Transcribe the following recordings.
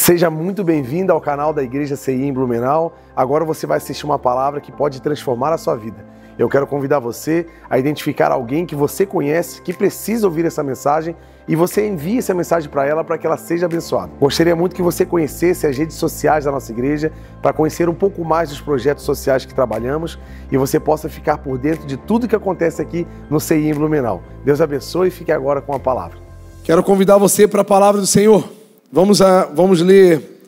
Seja muito bem-vindo ao canal da Igreja CI em Blumenau. Agora você vai assistir uma palavra que pode transformar a sua vida. Eu quero convidar você a identificar alguém que você conhece, que precisa ouvir essa mensagem, e você envie essa mensagem para ela para que ela seja abençoada. Gostaria muito que você conhecesse as redes sociais da nossa igreja para conhecer um pouco mais dos projetos sociais que trabalhamos e você possa ficar por dentro de tudo que acontece aqui no CI em Blumenau. Deus abençoe e fique agora com a palavra. Quero convidar você para a palavra do Senhor. Vamos ler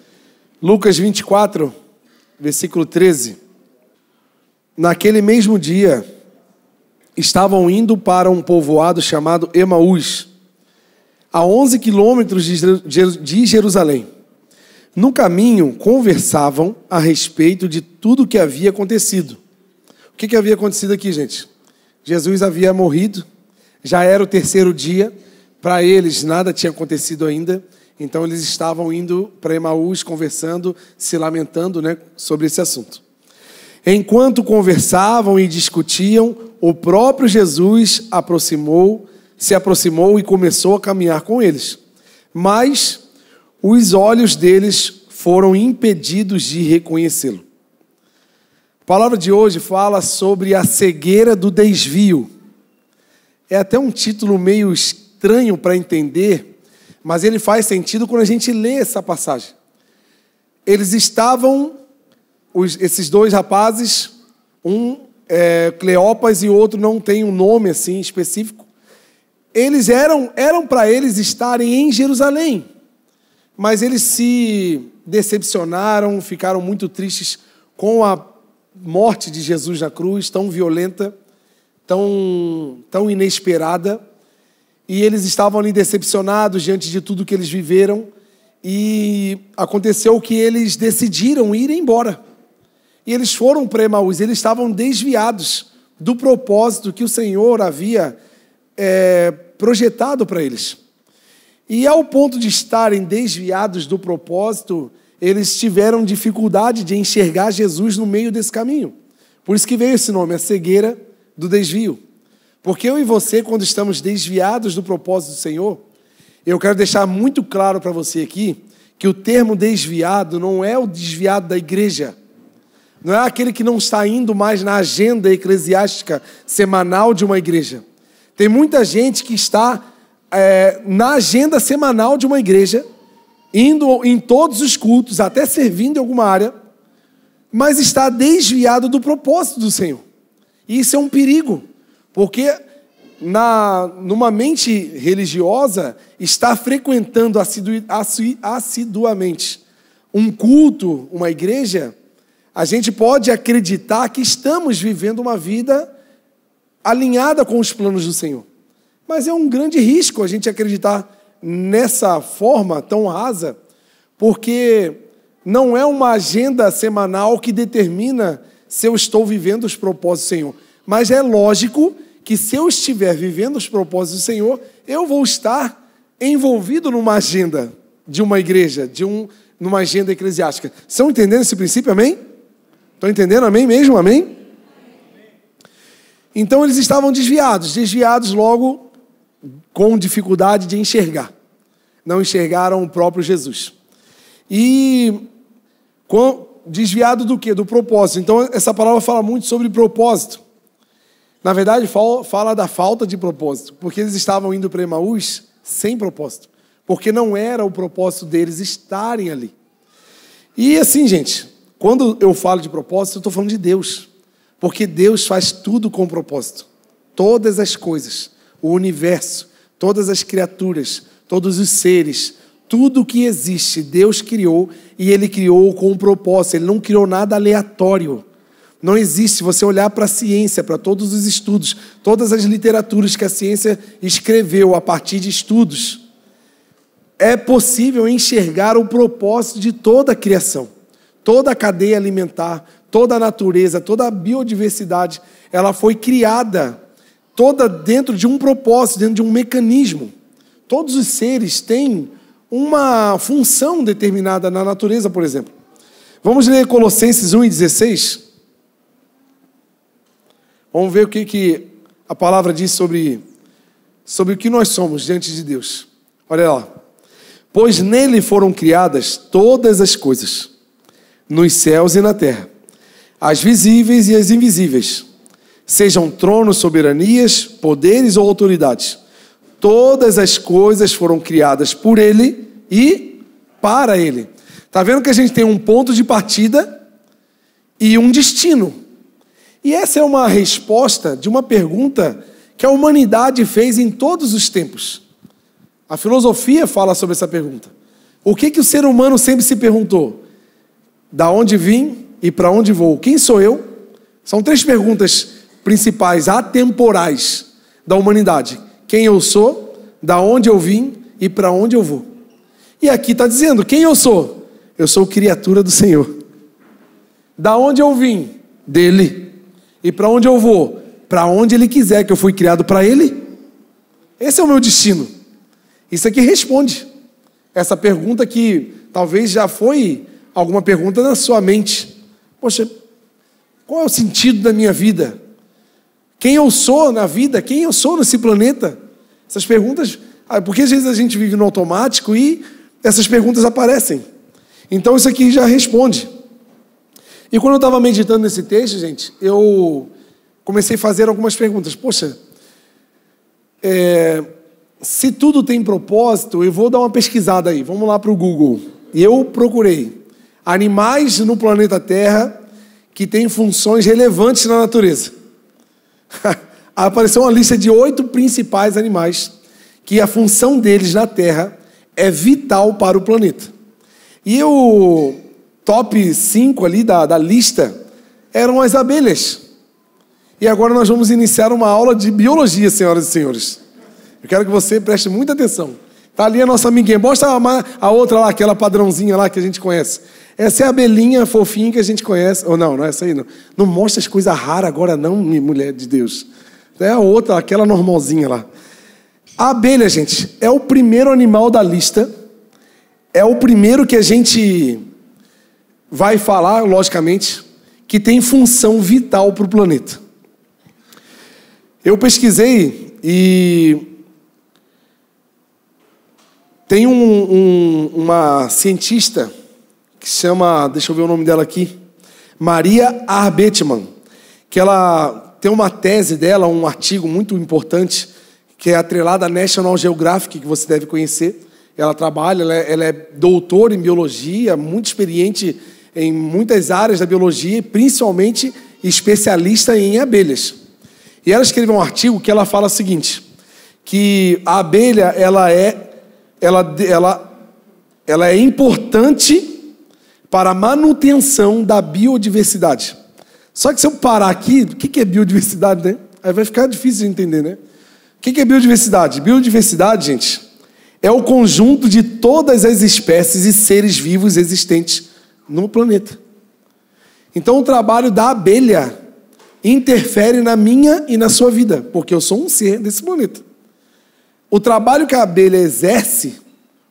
Lucas 24, versículo 13. Naquele mesmo dia, estavam indo para um povoado chamado Emaús, a 11 quilômetros de Jerusalém. No caminho, conversavam a respeito de tudo o que havia acontecido. O que havia acontecido aqui, gente? Jesus havia morrido, já era o terceiro dia, para eles nada tinha acontecido ainda, então eles estavam indo para Emaús, conversando, se lamentando, sobre esse assunto. Enquanto conversavam e discutiam, o próprio Jesus se aproximou e começou a caminhar com eles. Mas os olhos deles foram impedidos de reconhecê-lo. A palavra de hoje fala sobre a cegueira do desvio. É até um título meio estranho para entender, mas ele faz sentido quando a gente lê essa passagem. Eles estavam, esses dois rapazes, um Cleopas e o outro não tem um nome assim específico. Eles eram para eles estarem em Jerusalém, mas eles se decepcionaram, ficaram muito tristes com a morte de Jesus na cruz, tão violenta, tão inesperada, e eles estavam ali decepcionados diante de tudo que eles viveram, e aconteceu que eles decidiram ir embora. E eles foram para Emaús, eles estavam desviados do propósito que o Senhor havia projetado para eles. E ao ponto de estarem desviados do propósito, eles tiveram dificuldade de enxergar Jesus no meio desse caminho. Por isso que veio esse nome, a cegueira do desvio. Porque eu e você, quando estamos desviados do propósito do Senhor, eu quero deixar muito claro para você aqui, que o termo desviado não é o desviado da igreja, não é aquele que não está indo mais na agenda eclesiástica semanal de uma igreja. Tem muita gente que está na agenda semanal de uma igreja, indo em todos os cultos, até servindo em alguma área, mas está desviado do propósito do Senhor. E isso é um perigo, porque numa mente religiosa, está frequentando assiduamente um culto, uma igreja, a gente pode acreditar que estamos vivendo uma vida alinhada com os planos do Senhor. Mas é um grande risco a gente acreditar nessa forma tão rasa, porque não é uma agenda semanal que determina se eu estou vivendo os propósitos do Senhor. Mas é lógico que se eu estiver vivendo os propósitos do Senhor, eu vou estar envolvido numa agenda de uma igreja, numa agenda eclesiástica. Estão entendendo esse princípio, amém? Estão entendendo, amém mesmo, amém? Então eles estavam desviados logo com dificuldade de enxergar. Não enxergaram o próprio Jesus. E desviado do quê? Do propósito. Então essa palavra fala muito sobre propósito. Na verdade, fala da falta de propósito, porque eles estavam indo para Emaús sem propósito, porque não era o propósito deles estarem ali. E assim, gente, quando eu falo de propósito, eu estou falando de Deus, porque Deus faz tudo com propósito. Todas as coisas, o universo, todas as criaturas, todos os seres, tudo que existe, Deus criou, e Ele criou com um propósito. Ele não criou nada aleatório. Não existe, se você olhar para a ciência, para todos os estudos, todas as literaturas que a ciência escreveu a partir de estudos, é possível enxergar o propósito de toda a criação. Toda a cadeia alimentar, toda a natureza, toda a biodiversidade, ela foi criada toda dentro de um propósito, dentro de um mecanismo. Todos os seres têm uma função determinada na natureza, por exemplo. Vamos ler Colossenses 1:16. Vamos ver o que a palavra diz sobre o que nós somos diante de Deus. Olha lá. Pois nele foram criadas todas as coisas, nos céus e na terra, as visíveis e as invisíveis, sejam tronos, soberanias, poderes ou autoridades. Todas as coisas foram criadas por ele e para ele. Está vendo que a gente tem um ponto de partida e um destino. E essa é uma resposta de uma pergunta que a humanidade fez em todos os tempos. A filosofia fala sobre essa pergunta. O que o ser humano sempre se perguntou? Da onde vim e para onde vou? Quem sou eu? São 3 perguntas principais, atemporais da humanidade. Quem eu sou, da onde eu vim e para onde eu vou. E aqui está dizendo, quem eu sou? Eu sou criatura do Senhor. Da onde eu vim? Dele. E para onde eu vou? Para onde Ele quiser, que eu fui criado para Ele. Esse é o meu destino. Isso aqui responde essa pergunta que talvez já foi alguma pergunta na sua mente. Poxa, qual é o sentido da minha vida? Quem eu sou na vida? Quem eu sou nesse planeta? Essas perguntas, porque às vezes a gente vive no automático e essas perguntas aparecem. Então isso aqui já responde. E quando eu estava meditando nesse texto, gente, eu comecei a fazer algumas perguntas. Poxa, se tudo tem propósito, eu vou dar uma pesquisada aí. Vamos lá para o Google. E eu procurei animais no planeta Terra que têm funções relevantes na natureza. Apareceu uma lista de 8 principais animais que a função deles na Terra é vital para o planeta. E o top 5 ali da lista eram as abelhas. E agora nós vamos iniciar uma aula de biologia, senhoras e senhores. Eu quero que você preste muita atenção. Está ali a nossa amiguinha. Mostra a outra lá, aquela padrãozinha lá que a gente conhece. Essa é a abelhinha fofinha que a gente conhece. Ou não, não é essa aí não. Não mostra as coisas raras agora não, mulher de Deus. É a outra, aquela normalzinha lá. A abelha, gente, é o primeiro animal da lista. É o primeiro que a gente vai falar, logicamente, que tem função vital para o planeta. Eu pesquisei e tem uma cientista que se chama, deixa eu ver o nome dela aqui, Maria Arbetman, que ela tem uma tese dela, um artigo muito importante, que é atrelada à National Geographic, que você deve conhecer. Ela trabalha, ela é doutora em biologia, muito experiente em muitas áreas da biologia, principalmente especialista em abelhas. E ela escreveu um artigo que ela fala o seguinte, que a abelha ela é importante para a manutenção da biodiversidade. Só que se eu parar aqui, o que é biodiversidade, né? Aí vai ficar difícil de entender, né? O que é biodiversidade? Biodiversidade, gente, é o conjunto de todas as espécies e seres vivos existentes no planeta. Então o trabalho da abelha interfere na minha e na sua vida, porque eu sou um ser desse planeta. O trabalho que a abelha exerce,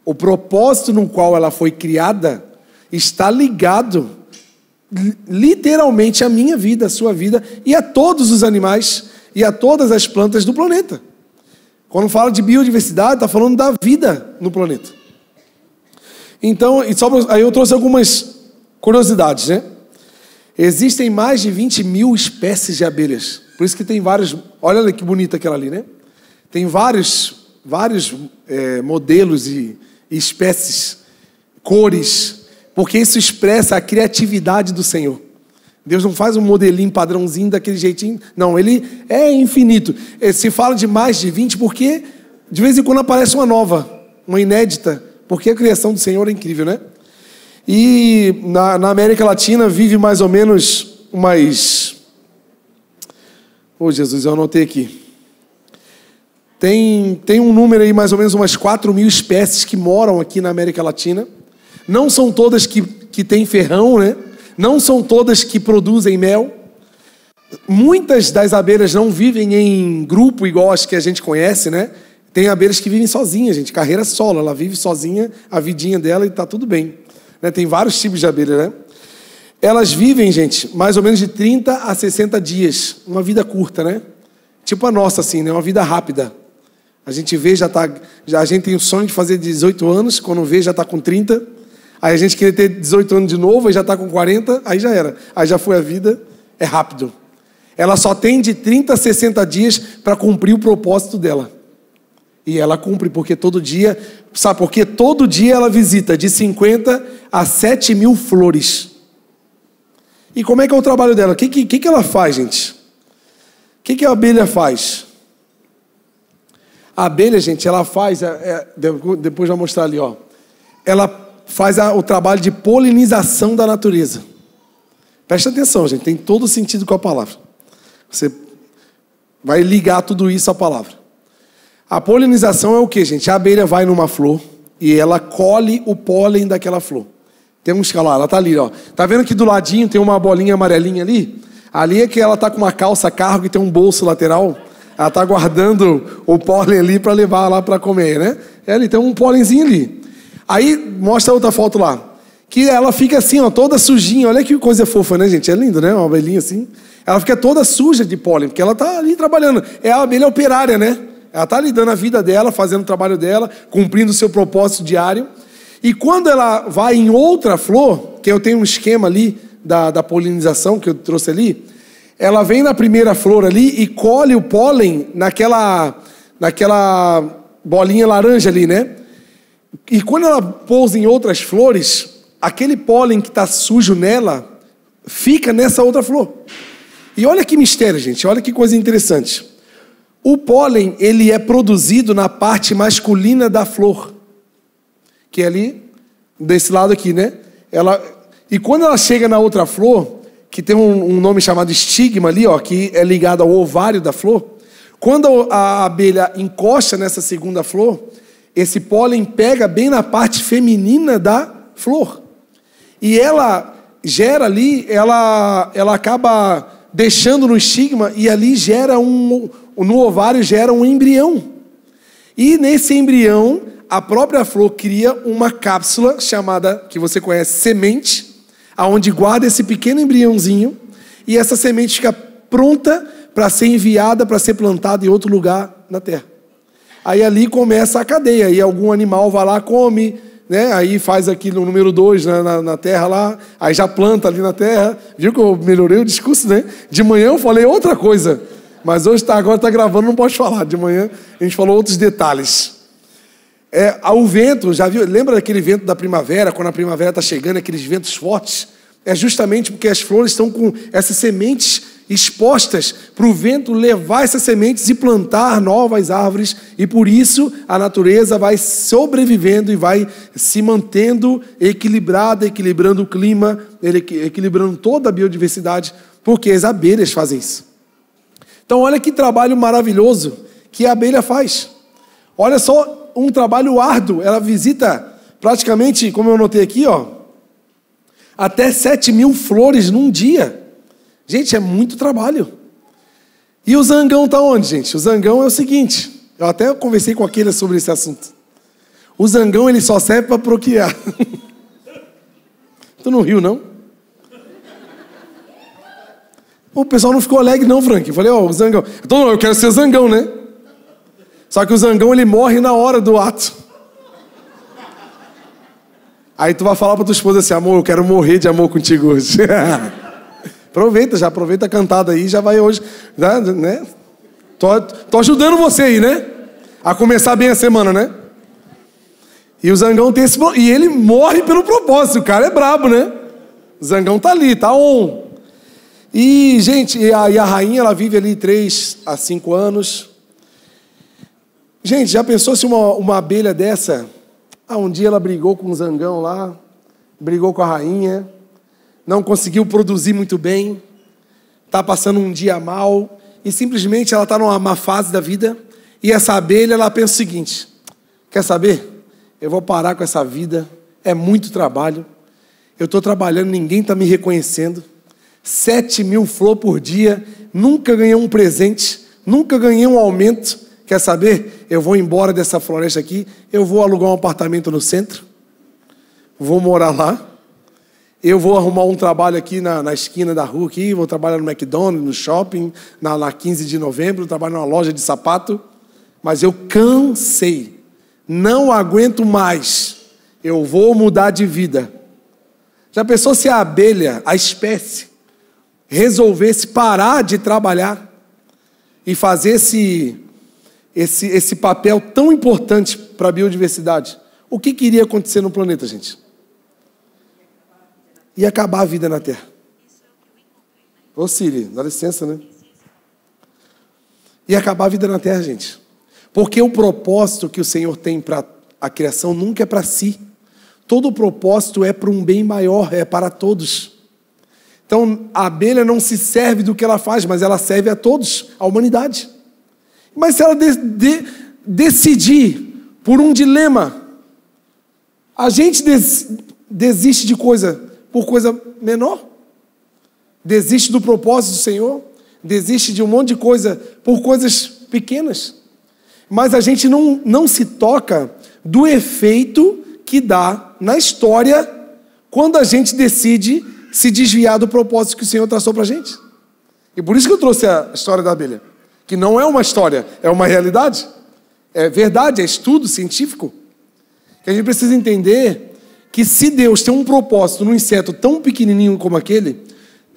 o propósito no qual ela foi criada, está ligado literalmente à minha vida, à sua vida e a todos os animais e a todas as plantas do planeta. Quando fala de biodiversidade, está falando da vida no planeta. Então, aí eu trouxe algumas curiosidades, né? Existem mais de 20 mil espécies de abelhas. Por isso que tem vários... Olha que bonita aquela ali, né? Tem vários modelos e espécies, cores, porque isso expressa a criatividade do Senhor. Deus não faz um modelinho padrãozinho daquele jeitinho. Não, Ele é infinito. Se fala de mais de 20 porque de vez em quando aparece uma nova, uma inédita, porque a criação do Senhor é incrível, né? E na América Latina vive mais ou menos umas... Oh, Jesus, eu anotei aqui. Tem um número aí, mais ou menos umas 4 mil espécies que moram aqui na América Latina. Não são todas que têm ferrão, né? Não são todas que produzem mel. Muitas das abelhas não vivem em grupo igual as que a gente conhece, né? Tem abelhas que vivem sozinhas, gente, carreira solo. Ela vive sozinha, a vidinha dela e está tudo bem. Né? Tem vários tipos de abelha, né? Elas vivem, gente, mais ou menos de 30 a 60 dias. Uma vida curta, né? Tipo a nossa, assim, né? Uma vida rápida. A gente vê, a gente tem o sonho de fazer 18 anos, quando vê já está com 30. Aí a gente queria ter 18 anos de novo, aí já está com 40, aí já era. Aí já foi a vida, é rápido. Ela só tem de 30 a 60 dias para cumprir o propósito dela. E ela cumpre, porque todo dia, sabe por quê? Todo dia ela visita de 50 a 7 mil flores. E como é que é o trabalho dela? O que ela faz, gente? O que a abelha faz? A abelha, gente, ela faz, depois vou mostrar ali, ó. Ela faz o trabalho de polinização da natureza. Presta atenção, gente, tem todo sentido com a palavra. Você vai ligar tudo isso à palavra. A polinização é o que, gente? A abelha vai numa flor e ela colhe o pólen daquela flor. Tem um escalão, ela tá ali, ó. Tá vendo que do ladinho tem uma bolinha amarelinha ali? Ali é que ela tá com uma calça cargo e tem um bolso lateral. Ela tá guardando o pólen ali para levar lá para comer, né? Ali tem um pólenzinho ali. Aí mostra outra foto lá. Que ela fica assim, ó, toda sujinha. Olha que coisa fofa, né, gente? É lindo, né? Uma abelhinha assim. Ela fica toda suja de pólen, porque ela tá ali trabalhando. É a abelha operária, né? Ela tá ali dando a vida dela, fazendo o trabalho dela, cumprindo o seu propósito diário. E quando ela vai em outra flor, que eu tenho um esquema ali da polinização que eu trouxe ali, ela vem na primeira flor ali e colhe o pólen naquela bolinha laranja ali, né? E quando ela pousa em outras flores, aquele pólen que está sujo nela fica nessa outra flor. E olha que mistério, gente, olha que coisa interessante. O pólen, ele é produzido na parte masculina da flor, que é ali, desse lado aqui, né? E quando ela chega na outra flor, que tem um nome chamado estigma ali, ó, que é ligado ao ovário da flor, quando a abelha encosta nessa segunda flor, esse pólen pega bem na parte feminina da flor. E ela gera ali, ela acaba deixando no estigma e ali gera no ovário gera um embrião. E nesse embrião, a própria flor cria uma cápsula chamada, que você conhece, semente, aonde guarda esse pequeno embriãozinho, e essa semente fica pronta para ser enviada, para ser plantada em outro lugar na terra. Aí ali começa a cadeia, aí algum animal vai lá, come, né? Aí faz aquilo no número 2 na terra lá, aí já planta ali na terra. Viu que eu melhorei o discurso, né? De manhã eu falei outra coisa, mas hoje agora está gravando, não pode falar. De manhã a gente falou outros detalhes. O vento, já viu? Lembra daquele vento da primavera, quando a primavera está chegando, aqueles ventos fortes? É justamente porque as flores estão com essas sementes expostas para o vento levar essas sementes e plantar novas árvores, e por isso a natureza vai sobrevivendo e vai se mantendo equilibrada, equilibrando o clima, equilibrando toda a biodiversidade, porque as abelhas fazem isso. Então olha que trabalho maravilhoso que a abelha faz. Olha só, um trabalho árduo. Ela visita praticamente, como eu anotei aqui, ó, até 7 mil flores num dia. Gente, é muito trabalho. E o zangão está onde, gente? O zangão é o seguinte, eu até conversei com aquele sobre esse assunto. O zangão, ele só serve para procriar. Tu não riu, não? O pessoal não ficou alegre não, Frank. Eu falei, ó, o zangão. Então, eu quero ser zangão, né? Só que o zangão, ele morre na hora do ato. Aí tu vai falar pra tua esposa assim, amor, eu quero morrer de amor contigo hoje. Aproveita a cantada aí, já vai hoje, né? Tô ajudando você aí, né? A começar bem a semana, né? E o zangão tem esse... E ele morre pelo propósito, o cara é brabo, né? O zangão tá ali, tá on. E, gente, e a rainha, ela vive ali 3 a 5 anos. Gente, já pensou se uma abelha dessa... um dia ela brigou com um zangão lá, brigou com a rainha, não conseguiu produzir muito bem, está passando um dia mal, e simplesmente ela está numa má fase da vida, e essa abelha, ela pensa o seguinte, quer saber? Eu vou parar com essa vida, é muito trabalho, eu estou trabalhando, ninguém está me reconhecendo, 7 mil flores por dia, nunca ganhei um presente, nunca ganhei um aumento. Quer saber? Eu vou embora dessa floresta aqui, eu vou alugar um apartamento no centro, vou morar lá, eu vou arrumar um trabalho aqui na esquina da rua, aqui, vou trabalhar no McDonald's, no shopping, na 15 de novembro, trabalho numa loja de sapato, mas eu cansei, não aguento mais, eu vou mudar de vida. Já pensou se a abelha, a espécie, resolvesse parar de trabalhar e fazer esse papel tão importante para a biodiversidade? O que iria acontecer no planeta, gente? Ia acabar a vida na Terra. Ô Siri, dá licença, né? Ia acabar a vida na Terra, gente. Porque o propósito que o Senhor tem para a criação nunca é para si. Todo o propósito é para um bem maior, é para todos. Então, a abelha não se serve do que ela faz, mas ela serve a todos, a humanidade. Mas se ela decidir por um dilema, a gente desiste de coisa por coisa menor? Desiste do propósito do Senhor? Desiste de um monte de coisa por coisas pequenas? Mas a gente não se toca do efeito que dá na história quando a gente decide se desviar do propósito que o Senhor traçou para a gente. E por isso que eu trouxe a história da abelha, que não é uma história, é uma realidade, é verdade, é estudo científico. Que a gente precisa entender que se Deus tem um propósito num inseto tão pequenininho como aquele,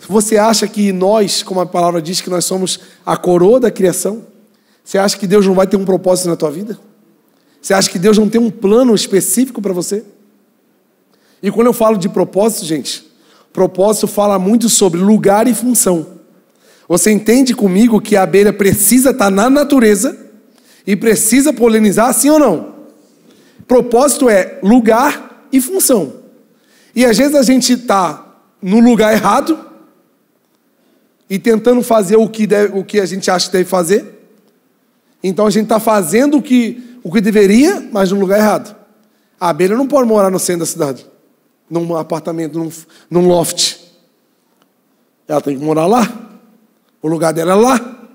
você acha que nós, como a palavra diz, que nós somos a coroa da criação? Você acha que Deus não vai ter um propósito na tua vida? Você acha que Deus não tem um plano específico para você? E quando eu falo de propósito, gente, propósito fala muito sobre lugar e função. Você entende comigo que a abelha precisa estar na natureza e precisa polinizar, sim ou não? Propósito é lugar e função. E às vezes a gente está no lugar errado e tentando fazer o que a gente acha que deve fazer. Então a gente está fazendo o que deveria, mas no lugar errado. A abelha não pode morar no centro da cidade, num apartamento, num loft. Ela tem que morar lá. O lugar dela é lá.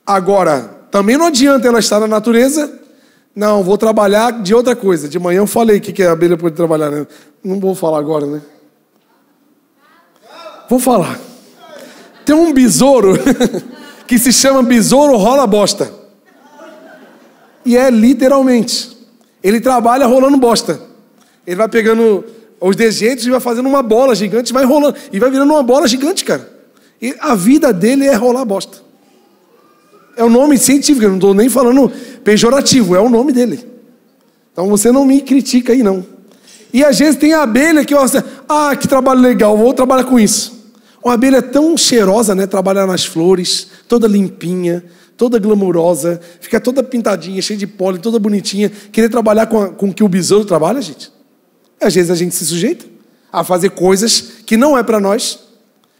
Agora, também não adianta ela estar na natureza. Não, vou trabalhar de outra coisa. De manhã eu falei o que a abelha pode trabalhar, né? Não vou falar agora, né? Vou falar. Tem um besouro que se chama besouro rola bosta. E é literalmente. Ele trabalha rolando bosta. Ele vai pegando os dejetos e vai fazendo uma bola gigante, vai rolando. E vai virando uma bola gigante, cara. E a vida dele é rolar bosta. É o nome científico, eu não estou nem falando pejorativo, é o nome dele. Então você não me critica aí, não. E às vezes tem a abelha que você, que trabalho legal, vou trabalhar com isso. Uma abelha tão cheirosa, né? Trabalhar nas flores, toda limpinha, toda glamurosa, fica toda pintadinha, cheia de pólen, toda bonitinha. Querer trabalhar com o que o besouro trabalha, gente. E às vezes a gente se sujeita a fazer coisas que não é para nós.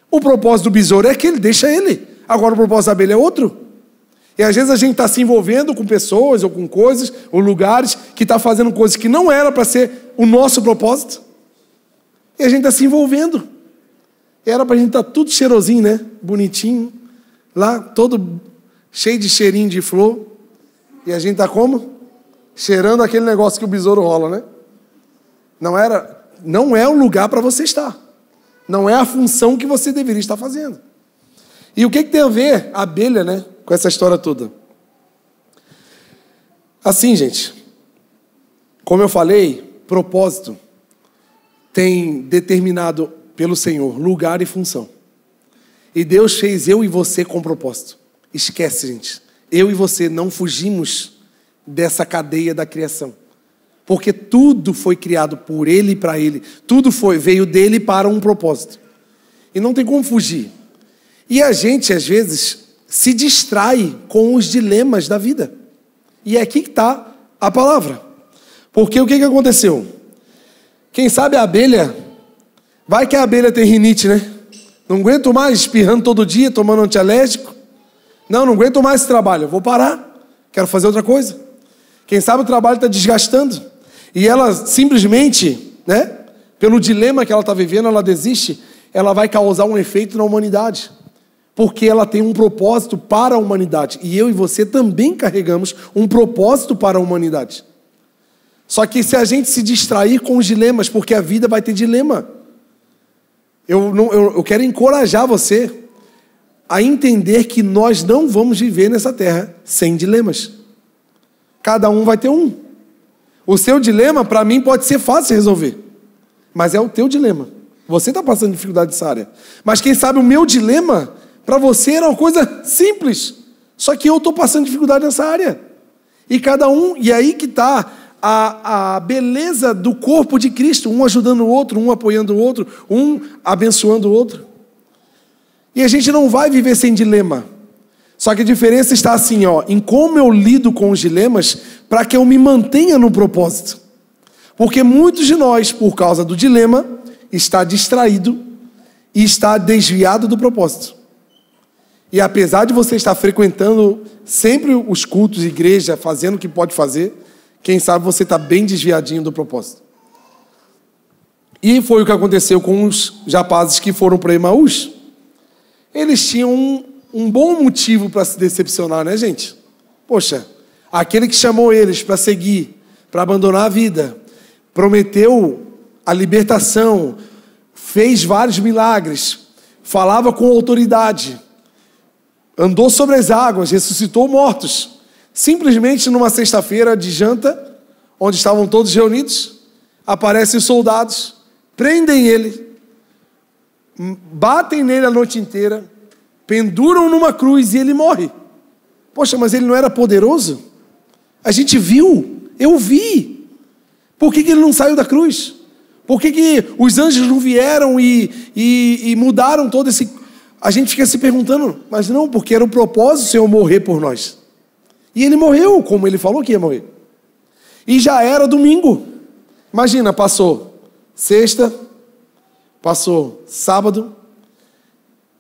O propósito do besouro é aquele, deixa ele. Agora o propósito da abelha é outro. E às vezes a gente está se envolvendo com pessoas ou com coisas, ou lugares, que está fazendo coisas que não era para ser o nosso propósito. E a gente está se envolvendo. Era para a gente estar tudo cheirosinho, né? Bonitinho. Lá, todo cheio de cheirinho de flor. E a gente está como? Cheirando aquele negócio que o besouro rola, né? Não é o lugar para você estar. Não é a função que você deveria estar fazendo. E o que tem a ver a abelha, né, com essa história toda? Assim, gente, como eu falei, propósito tem determinado pelo Senhor lugar e função. E Deus fez eu e você com propósito. Esquece, gente. Eu e você não fugimos dessa cadeia da criação. Porque tudo foi criado por Ele e para Ele. Tudo veio dEle para um propósito. E não tem como fugir. E a gente, às vezes, se distrai com os dilemas da vida. E é aqui que está a palavra. Porque o que aconteceu? Quem sabe a abelha, vai que a abelha tem rinite, né? Não aguento mais espirrando todo dia, tomando antialérgico. Não aguento mais esse trabalho, eu vou parar. Quero fazer outra coisa. Quem sabe o trabalho está desgastando. E ela simplesmente, né, pelo dilema que ela está vivendo, ela desiste, ela vai causar um efeito na humanidade. Porque ela tem um propósito para a humanidade. E eu e você também carregamos um propósito para a humanidade. Só que se a gente se distrair com os dilemas, porque a vida vai ter dilema. Eu quero encorajar você a entender que nós não vamos viver nessa terra sem dilemas. Cada um vai ter um. O seu dilema, para mim, pode ser fácil de resolver. Mas é o teu dilema. Você está passando dificuldade nessa área. Mas quem sabe o meu dilema, para você, era uma coisa simples. Só que eu estou passando dificuldade nessa área. E cada um, e aí que está a beleza do corpo de Cristo. Um ajudando o outro, um apoiando o outro, um abençoando o outro. E a gente não vai viver sem dilema. Só que a diferença está assim, ó, em como eu lido com os dilemas para que eu me mantenha no propósito. Porque muitos de nós, por causa do dilema, está distraído e está desviado do propósito. E apesar de você estar frequentando sempre os cultos de igreja, fazendo o que pode fazer, quem sabe você está bem desviadinho do propósito. E foi o que aconteceu com os rapazes que foram para Emaús. Eles tinham um bom motivo para se decepcionar, né, gente? Poxa, aquele que chamou eles para seguir, para abandonar a vida, prometeu a libertação, fez vários milagres, falava com autoridade, andou sobre as águas, ressuscitou mortos. Simplesmente numa sexta-feira de janta, onde estavam todos reunidos, aparecem os soldados, prendem ele, batem nele a noite inteira, penduram numa cruz e ele morre. Poxa, mas ele não era poderoso? A gente viu, eu vi. Por que ele não saiu da cruz? Por que os anjos não vieram e mudaram todo esse... A gente fica se perguntando, mas não, porque era o propósito do Senhor morrer por nós. E ele morreu, como ele falou que ia morrer. E já era domingo. Imagina, passou sexta, passou sábado,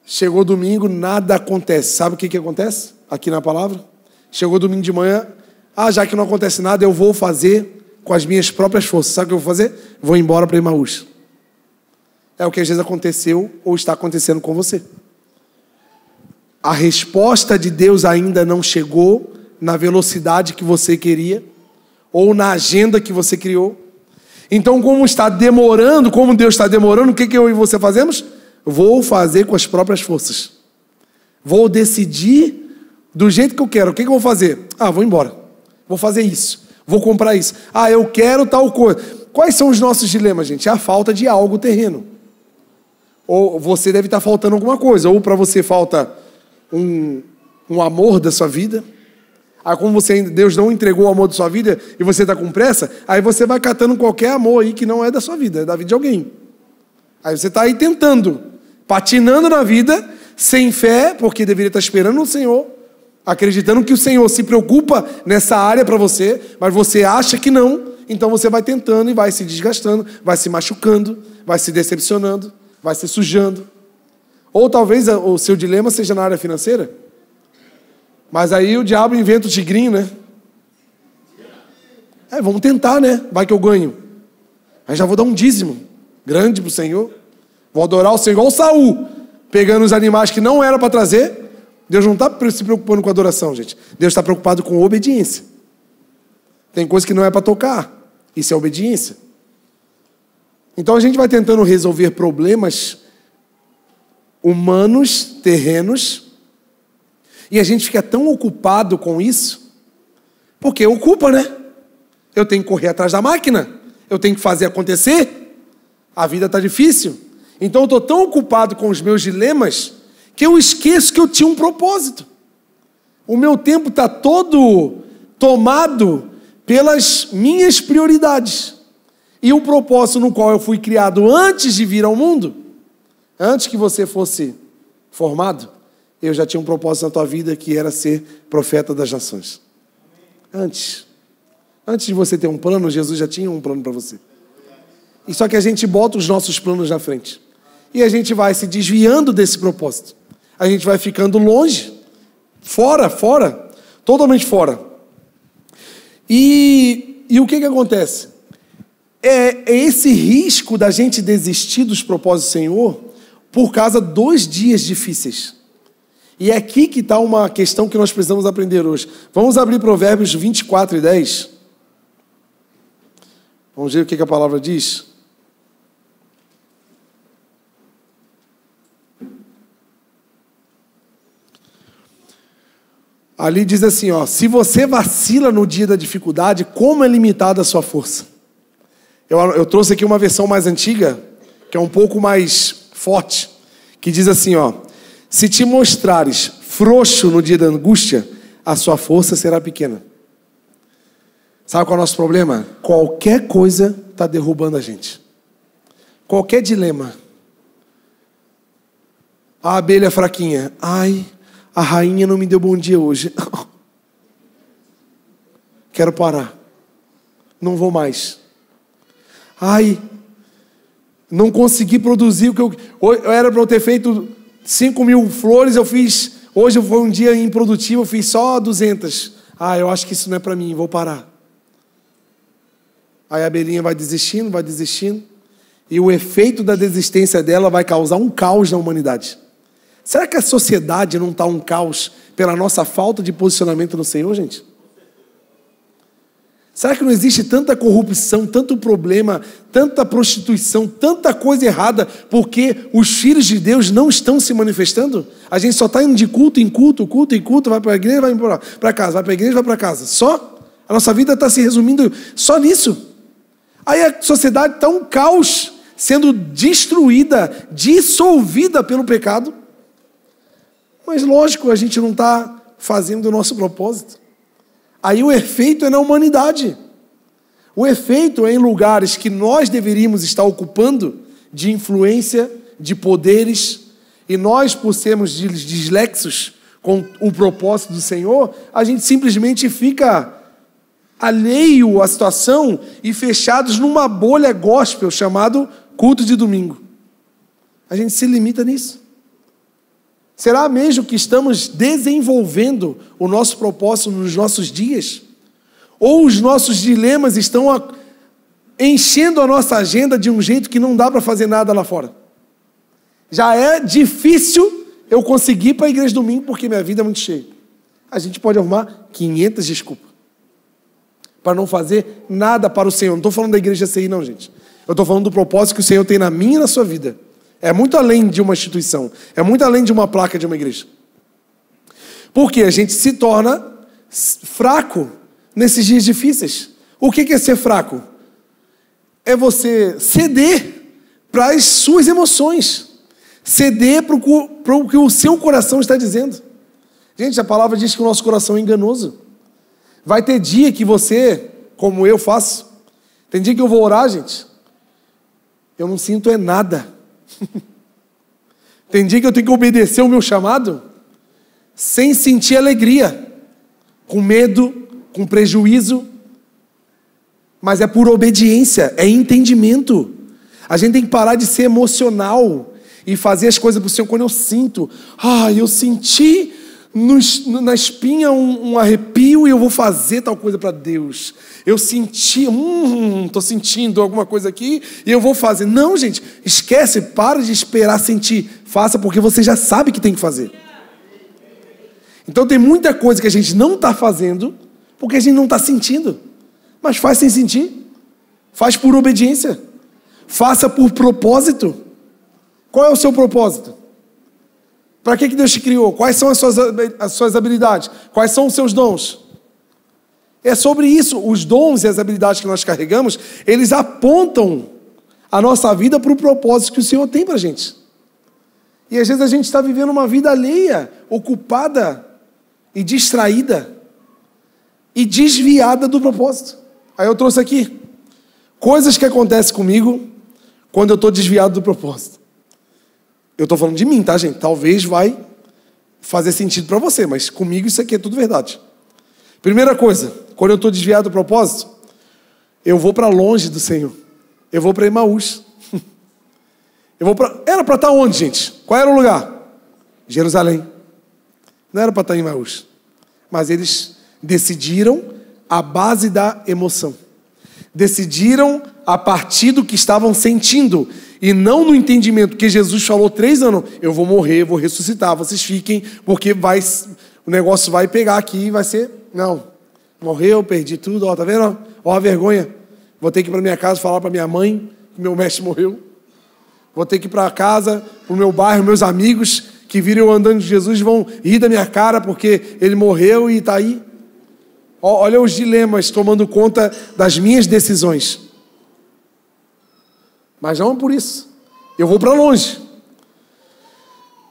chegou domingo, nada acontece. Sabe o que acontece aqui na palavra? Chegou domingo de manhã, já que não acontece nada, eu vou fazer com as minhas próprias forças. Sabe o que eu vou fazer? Vou embora para Emaús. É o que às vezes aconteceu ou está acontecendo com você. A resposta de Deus ainda não chegou na velocidade que você queria ou na agenda que você criou. Então, como está demorando, como Deus está demorando, o que eu e você fazemos? Vou fazer com as próprias forças. Vou decidir do jeito que eu quero. O que eu vou fazer? Vou embora. Vou fazer isso. Vou comprar isso. Eu quero tal coisa. Quais são os nossos dilemas, gente? A falta de algo terreno. Ou você deve estar faltando alguma coisa. Ou para você falta um amor da sua vida. Como Deus não entregou o amor da sua vida e você está com pressa, aí você vai catando qualquer amor aí que não é da sua vida, é da vida de alguém. Aí você está aí tentando, patinando na vida, sem fé, porque deveria estar esperando no Senhor, acreditando que o Senhor se preocupa nessa área para você, mas você acha que não, então você vai tentando e vai se desgastando, vai se machucando, vai se decepcionando, vai se sujando. Ou talvez o seu dilema seja na área financeira. Mas aí o diabo inventa o tigrinho, né? Vamos tentar, né? Vai que eu ganho. Aí já vou dar um dízimo grande para o Senhor. Vou adorar o Senhor, igual o Saul, pegando os animais que não era para trazer. Deus não está se preocupando com adoração, gente. Deus está preocupado com obediência. Tem coisa que não é para tocar. Isso é obediência. Então a gente vai tentando resolver problemas humanos, terrenos, e a gente fica tão ocupado com isso, porque ocupa, né? Eu tenho que correr atrás da máquina, eu tenho que fazer acontecer, a vida está difícil. Então eu estou tão ocupado com os meus dilemas, que eu esqueço que eu tinha um propósito. O meu tempo está todo tomado pelas minhas prioridades. E o propósito no qual eu fui criado antes de vir ao mundo, antes que você fosse formado, eu já tinha um propósito na tua vida que era ser profeta das nações. Antes de você ter um plano, Jesus já tinha um plano para você. E só que a gente bota os nossos planos na frente. E a gente vai se desviando desse propósito. A gente vai ficando longe, fora, totalmente fora. E o que acontece? É esse risco da gente desistir dos propósitos do Senhor por causa de 2 dias difíceis. E é aqui que está uma questão que nós precisamos aprender hoje. Vamos abrir Provérbios 24 e 10. Vamos ver o que a palavra diz. Ali diz assim, ó, se você vacila no dia da dificuldade, como é limitada a sua força? Eu trouxe aqui uma versão mais antiga, que é um pouco mais forte, que diz assim, ó, se te mostrares frouxo no dia da angústia, a sua força será pequena. Sabe qual é o nosso problema? Qualquer coisa está derrubando a gente. Qualquer dilema. A abelha fraquinha. Ai, a rainha não me deu bom dia hoje. Quero parar. Não vou mais. Ai, não consegui produzir o que eu era para eu ter feito 5.000 flores, eu fiz. Hoje foi um dia improdutivo, eu fiz só 200. Ah, eu acho que isso não é para mim, vou parar. Aí a abelhinha vai desistindo. E o efeito da desistência dela vai causar um caos na humanidade. Será que a sociedade não está um caos pela nossa falta de posicionamento no Senhor, gente? Será que não existe tanta corrupção, tanto problema, tanta prostituição, tanta coisa errada, porque os filhos de Deus não estão se manifestando? A gente só está indo de culto em culto, vai para a igreja, vai para casa, vai para a igreja, vai para casa. Só? A nossa vida está se resumindo só nisso. Aí a sociedade está um caos, sendo destruída, dissolvida pelo pecado. Mas lógico, a gente não está fazendo o nosso propósito. Aí o efeito é na humanidade. O efeito é em lugares que nós deveríamos estar ocupando de influência, de poderes, e nós, por sermos dislexos com o propósito do Senhor, a gente simplesmente fica alheio à situação e fechados numa bolha gospel chamado culto de domingo. A gente se limita nisso. Será mesmo que estamos desenvolvendo o nosso propósito nos nossos dias? Ou os nossos dilemas estão enchendo a nossa agenda de um jeito que não dá para fazer nada lá fora? Já é difícil eu conseguir ir para a igreja domingo porque minha vida é muito cheia. A gente pode arrumar 500 desculpas para não fazer nada para o Senhor. Não estou falando da igreja CI não, gente. Eu estou falando do propósito que o Senhor tem na minha e na sua vida. É muito além de uma instituição. É muito além de uma placa de uma igreja. Porque a gente se torna fraco nesses dias difíceis. O que é ser fraco? É você ceder para as suas emoções. Ceder para o que o seu coração está dizendo. Gente, a palavra diz que o nosso coração é enganoso. Vai ter dia que você, como eu faço, tem dia que eu vou orar, gente, eu não sinto é nada. Tem dia que eu tenho que obedecer o meu chamado sem sentir alegria, com medo, com prejuízo, mas é por obediência, é entendimento. A gente tem que parar de ser emocional e fazer as coisas para o Senhor quando eu sinto. Eu senti na espinha um arrepio e eu vou fazer tal coisa para Deus. Eu senti, estou sentindo alguma coisa aqui e eu vou fazer. Não, gente, esquece, para de esperar sentir. Faça porque você já sabe que tem que fazer. Então tem muita coisa que a gente não está fazendo porque a gente não está sentindo. Mas faz sem sentir. Faz por obediência. Faça por propósito. Qual é o seu propósito? Para que Deus te criou? Quais são as suas habilidades? Quais são os seus dons? É sobre isso. Os dons e as habilidades que nós carregamos, eles apontam a nossa vida para o propósito que o Senhor tem para a gente. E às vezes a gente está vivendo uma vida alheia, ocupada e distraída e desviada do propósito. Aí eu trouxe aqui coisas que acontecem comigo quando eu estou desviado do propósito. Eu estou falando de mim, tá, gente? Talvez vai fazer sentido para você, mas comigo isso aqui é tudo verdade. Primeira coisa, quando eu estou desviado do propósito, eu vou para longe do Senhor. Eu vou para Emaús. Era para estar onde, gente? Qual era o lugar? Jerusalém. Não era para estar em Emaús. Mas eles decidiram a base da emoção. Decidiram a partir do que estavam sentindo. E não no entendimento, porque Jesus falou 3 anos, eu vou morrer, vou ressuscitar, vocês fiquem, porque o negócio vai pegar aqui e vai ser... Não, morreu, perdi tudo, tá vendo? Ó a vergonha. Vou ter que ir para minha casa falar para minha mãe que meu mestre morreu. Vou ter que ir para casa, para o meu bairro, meus amigos, que viram eu andando de Jesus vão rir da minha cara porque ele morreu e está aí. Olha os dilemas tomando conta das minhas decisões. Mas não é por isso. Eu vou para longe.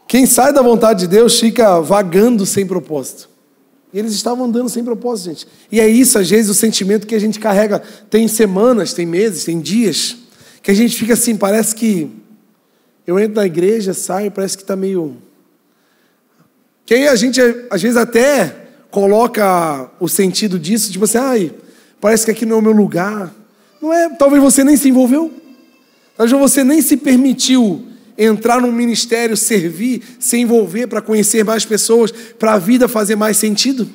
Quem sai da vontade de Deus fica vagando sem propósito. E eles estavam andando sem propósito, gente. E é isso, às vezes, o sentimento que a gente carrega. Tem semanas, tem meses, tem dias, que a gente fica assim, parece que eu entro na igreja, saio, parece que está meio... Que aí a gente, às vezes, até coloca o sentido disso, tipo assim, ai, parece que aqui não é o meu lugar. Não é, talvez você nem se envolveu. Talvez você nem se permitiu entrar num ministério, servir, se envolver para conhecer mais pessoas, para a vida fazer mais sentido.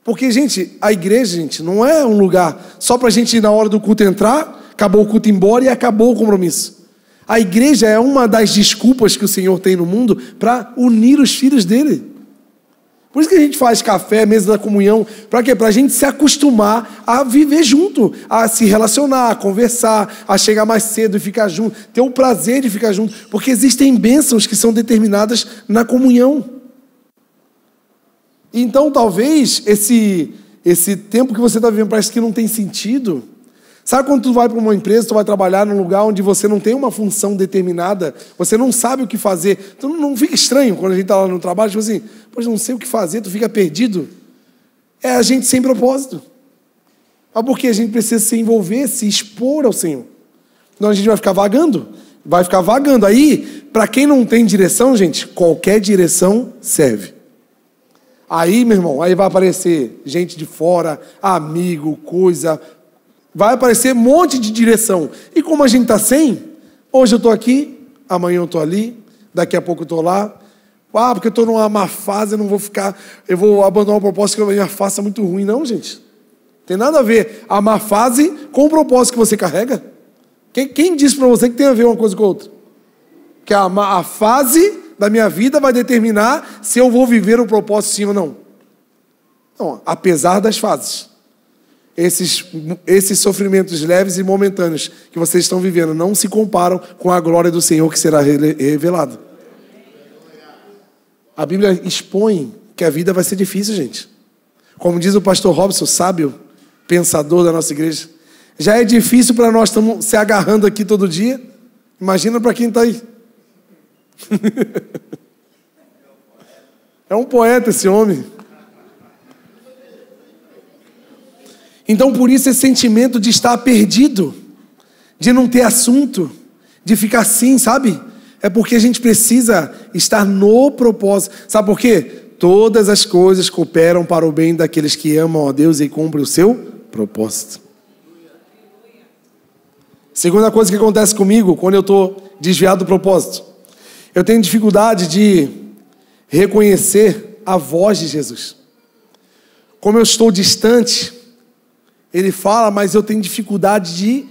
Porque, gente, a igreja, gente, não é um lugar só para a gente ir na hora do culto entrar, acabou o culto ir embora e acabou o compromisso. A igreja é uma das desculpas que o Senhor tem no mundo para unir os filhos dele. Por isso que a gente faz café, mesa da comunhão, para quê? Para a gente se acostumar a viver junto, a se relacionar, a conversar, a chegar mais cedo e ficar junto, ter o prazer de ficar junto, porque existem bênçãos que são determinadas na comunhão. Então, talvez, esse tempo que você está vivendo parece que não tem sentido. Sabe quando tu vai para uma empresa, tu vai trabalhar num lugar onde você não tem uma função determinada, você não sabe o que fazer. Tu não fica estranho quando a gente está lá no trabalho, tipo assim, pois não sei o que fazer, tu fica perdido. É a gente sem propósito. Mas porque a gente precisa se envolver, se expor ao Senhor. Então a gente vai ficar vagando. Vai ficar vagando. Aí, para quem não tem direção, gente, qualquer direção serve. Aí, meu irmão, aí vai aparecer gente de fora, amigo, coisa... Vai aparecer um monte de direção. E como a gente está sem, hoje eu estou aqui, amanhã eu estou ali, daqui a pouco eu estou lá. Ah, porque eu estou numa má fase, eu vou abandonar o propósito que a minha fase é muito ruim. Não, gente. Tem nada a ver a má fase com o propósito que você carrega. Quem disse para você que tem a ver uma coisa com a outra? Que a fase da minha vida vai determinar se eu vou viver o propósito sim ou não. Não, apesar das fases. Esses sofrimentos leves e momentâneos que vocês estão vivendo não se comparam com a glória do Senhor que será revelada. A Bíblia expõe que a vida vai ser difícil, gente. Como diz o pastor Robson, sábio, pensador da nossa igreja, já é difícil para nós, estamos se agarrando aqui todo dia. Imagina para quem está aí. É um poeta esse homem. Então, por isso, esse sentimento de estar perdido, de não ter assunto, de ficar assim, sabe? É porque a gente precisa estar no propósito. Sabe por quê? Todas as coisas cooperam para o bem daqueles que amam a Deus e cumprem o seu propósito. Segunda coisa que acontece comigo, quando eu estou desviado do propósito, eu tenho dificuldade de reconhecer a voz de Jesus. Como eu estou distante... Ele fala, mas eu tenho dificuldade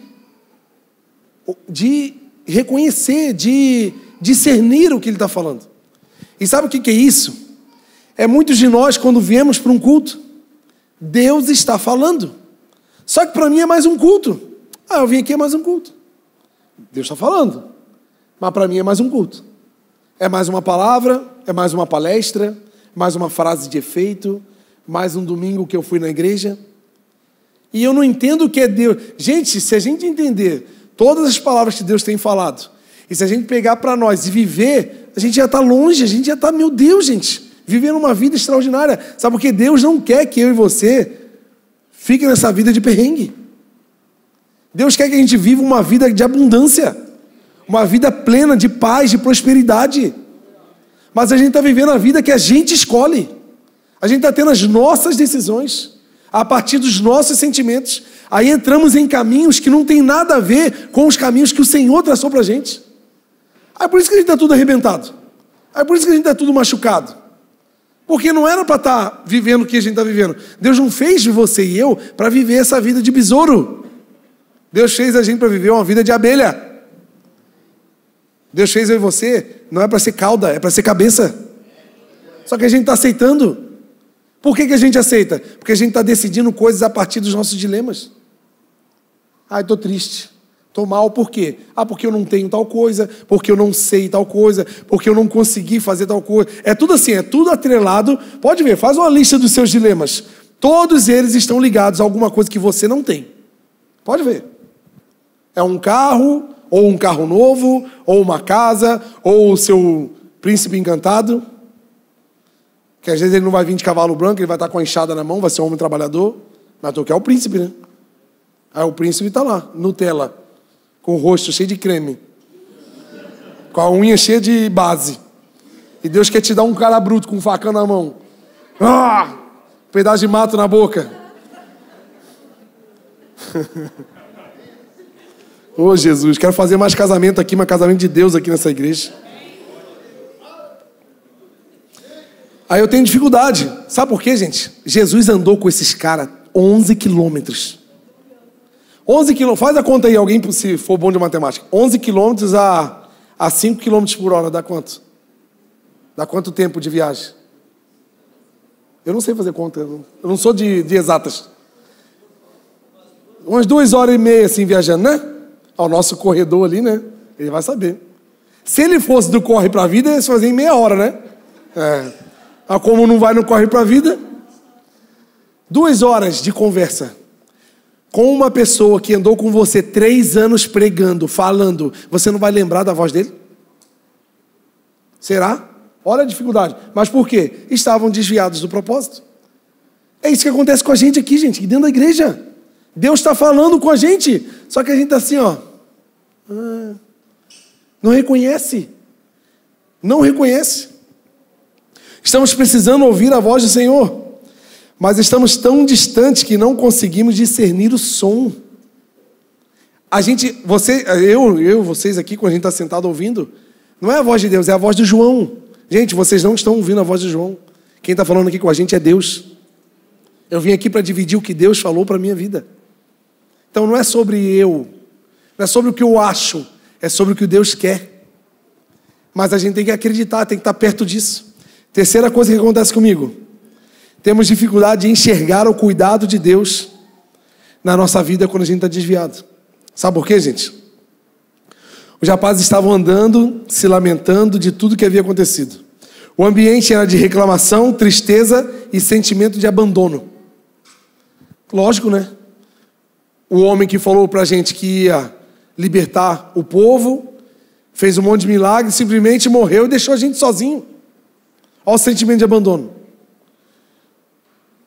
de reconhecer, de discernir o que ele está falando. E sabe o que é isso? É muitos de nós, quando viemos para um culto, Deus está falando. Só que para mim é mais um culto. Eu vim aqui, é mais um culto. Deus está falando. Mas para mim é mais um culto. É mais uma palavra, é mais uma palestra, mais uma frase de efeito, mais um domingo que eu fui na igreja. E eu não entendo o que é Deus. Gente, se a gente entender todas as palavras que Deus tem falado, e se a gente pegar para nós e viver, a gente já está longe, a gente já está, meu Deus, gente, vivendo uma vida extraordinária. Sabe por quê? Deus não quer que eu e você fiquem nessa vida de perrengue. Deus quer que a gente viva uma vida de abundância, uma vida plena de paz, de prosperidade. Mas a gente está vivendo a vida que a gente escolhe. A gente está tendo as nossas decisões a partir dos nossos sentimentos. Aí entramos em caminhos que não tem nada a ver com os caminhos que o Senhor traçou para a gente. É por isso que a gente está tudo arrebentado. É por isso que a gente está tudo machucado. Porque não era para estar vivendo o que a gente está vivendo. Deus não fez de você e eu para viver essa vida de besouro. Deus fez a gente para viver uma vida de abelha. Deus fez eu e você, não é para ser cauda, é para ser cabeça. Só que a gente está aceitando. Por que a gente aceita? Porque a gente está decidindo coisas a partir dos nossos dilemas. Estou triste, Tô mal por quê? Porque eu não tenho tal coisa, porque eu não sei tal coisa, porque eu não consegui fazer tal coisa. É tudo assim, é tudo atrelado. Pode ver, faz uma lista dos seus dilemas. Todos eles estão ligados a alguma coisa que você não tem. Pode ver. É um carro, ou um carro novo, ou uma casa, ou o seu príncipe encantado. Que às vezes ele não vai vir de cavalo branco, ele vai estar com a enxada na mão, vai ser um homem trabalhador. Mas tu quer o príncipe, né? Aí o príncipe está lá, Nutella, com o rosto cheio de creme, com a unha cheia de base. E Deus quer te dar um cara bruto com um facão na mão. Pedaço de mato na boca. Ô Jesus, quero fazer mais casamento aqui, mais casamento de Deus aqui nessa igreja. Aí eu tenho dificuldade. Sabe por quê, gente? Jesus andou com esses caras 11 quilômetros. 11 quilômetros, faz a conta aí, alguém, se for bom de matemática. 11 quilômetros a 5 quilômetros por hora, dá quanto? Dá quanto tempo de viagem? Eu não sei fazer conta, eu não sou de exatas. Umas 2h30 assim viajando, né? Ao nosso corredor ali, né? Ele vai saber. Se ele fosse do corre para a vida, ele ia fazer em meia hora, né? Mas como não vai no corre para a vida, 2 horas de conversa com uma pessoa que andou com você 3 anos pregando, falando, você não vai lembrar da voz dele? Será? Olha a dificuldade. Mas por quê? Estavam desviados do propósito. É isso que acontece com a gente aqui, gente, dentro da igreja. Deus está falando com a gente, só que a gente está assim, ó. Não reconhece. Não reconhece. Estamos precisando ouvir a voz do Senhor, mas estamos tão distantes que não conseguimos discernir o som. A gente, vocês aqui, quando a gente está sentado ouvindo, não é a voz de Deus, é a voz do João. Gente, vocês não estão ouvindo a voz do João. Quem está falando aqui com a gente é Deus. Eu vim aqui para dividir o que Deus falou para a minha vida. Então não é sobre eu, não é sobre o que eu acho, é sobre o que Deus quer. Mas a gente tem que acreditar, tem que estar perto disso. Terceira coisa que acontece comigo: temos dificuldade de enxergar o cuidado de Deus na nossa vida quando a gente está desviado. Sabe por quê, gente? Os rapazes estavam andando, se lamentando de tudo que havia acontecido. O ambiente era de reclamação, tristeza e sentimento de abandono. Lógico, né? O homem que falou pra gente que ia libertar o povo, fez um monte de milagres, simplesmente morreu e deixou a gente sozinho. Olha o sentimento de abandono.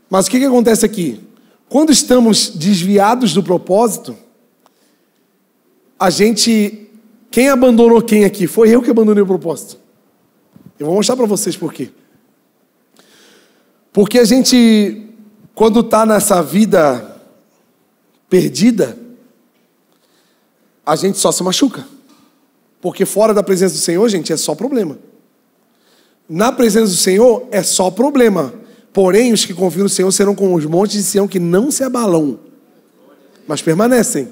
Mas o que acontece aqui? Quando estamos desviados do propósito, quem abandonou quem aqui? Foi eu que abandonei o propósito. Eu vou mostrar para vocês por quê. Porque a gente, quando está nessa vida perdida, a gente só se machuca. Porque fora da presença do Senhor, gente, é só problema. Na presença do Senhor, é só problema. Porém, os que confiam no Senhor serão como os montes de Sião que não se abalam, mas permanecem.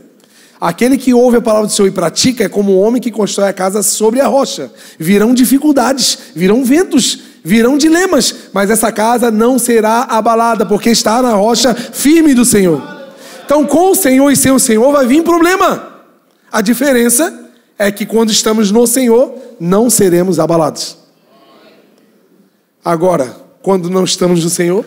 Aquele que ouve a palavra do Senhor e pratica é como um homem que constrói a casa sobre a rocha. Virão dificuldades, virão ventos, virão dilemas, mas essa casa não será abalada, porque está na rocha firme do Senhor. Então, com o Senhor e sem o Senhor vai vir problema. A diferença é que quando estamos no Senhor, não seremos abalados. Agora, quando não estamos no Senhor,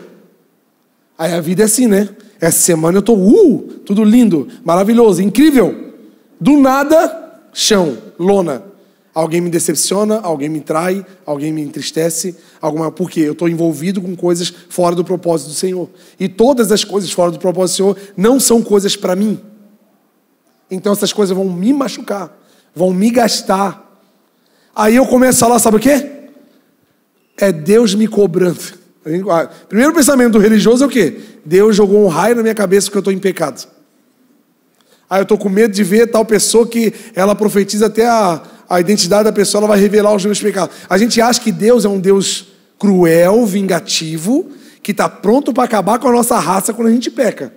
aí a vida é assim, né? Essa semana eu estou, tudo lindo, maravilhoso, incrível. Do nada, chão, lona. Alguém me decepciona, alguém me trai, alguém me entristece. Por quê? Eu estou envolvido com coisas fora do propósito do Senhor. E todas as coisas fora do propósito do Senhor não são coisas para mim. Então essas coisas vão me machucar, vão me gastar. Aí eu começo a falar, sabe o quê? É Deus me cobrando. Primeiro pensamento do religioso é o quê? Deus jogou um raio na minha cabeça porque eu estou em pecado. Aí eu estou com medo de ver tal pessoa que ela profetiza até a identidade da pessoa, ela vai revelar os meus pecados. A gente acha que Deus é um Deus cruel, vingativo, que está pronto para acabar com a nossa raça quando a gente peca.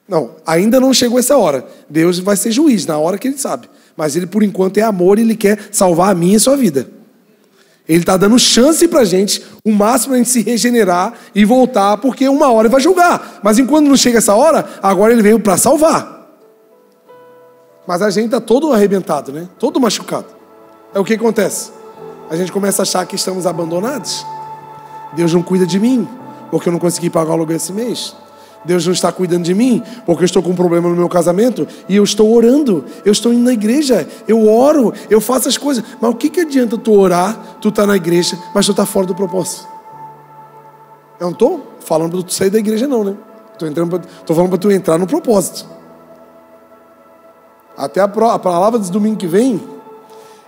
Não, ainda não chegou essa hora. Deus vai ser juiz na hora que Ele sabe. Mas Ele, por enquanto, é amor e Ele quer salvar a minha e a sua vida. Ele está dando chance para a gente, o máximo para a gente se regenerar e voltar, porque uma hora Ele vai julgar. Mas enquanto não chega essa hora, agora Ele veio para salvar. Mas a gente está todo arrebentado, né? Todo machucado. É o que acontece? A gente começa a achar que estamos abandonados. Deus não cuida de mim, porque eu não consegui pagar o aluguel esse mês. Deus não está cuidando de mim, porque eu estou com um problema no meu casamento e eu estou orando, eu estou indo na igreja, eu oro, eu faço as coisas. Mas o que adianta tu orar, tu tá na igreja, mas tu tá fora do propósito? Eu não estou falando para tu sair da igreja não, né? Estou falando para tu entrar no propósito. Até a palavra do domingo que vem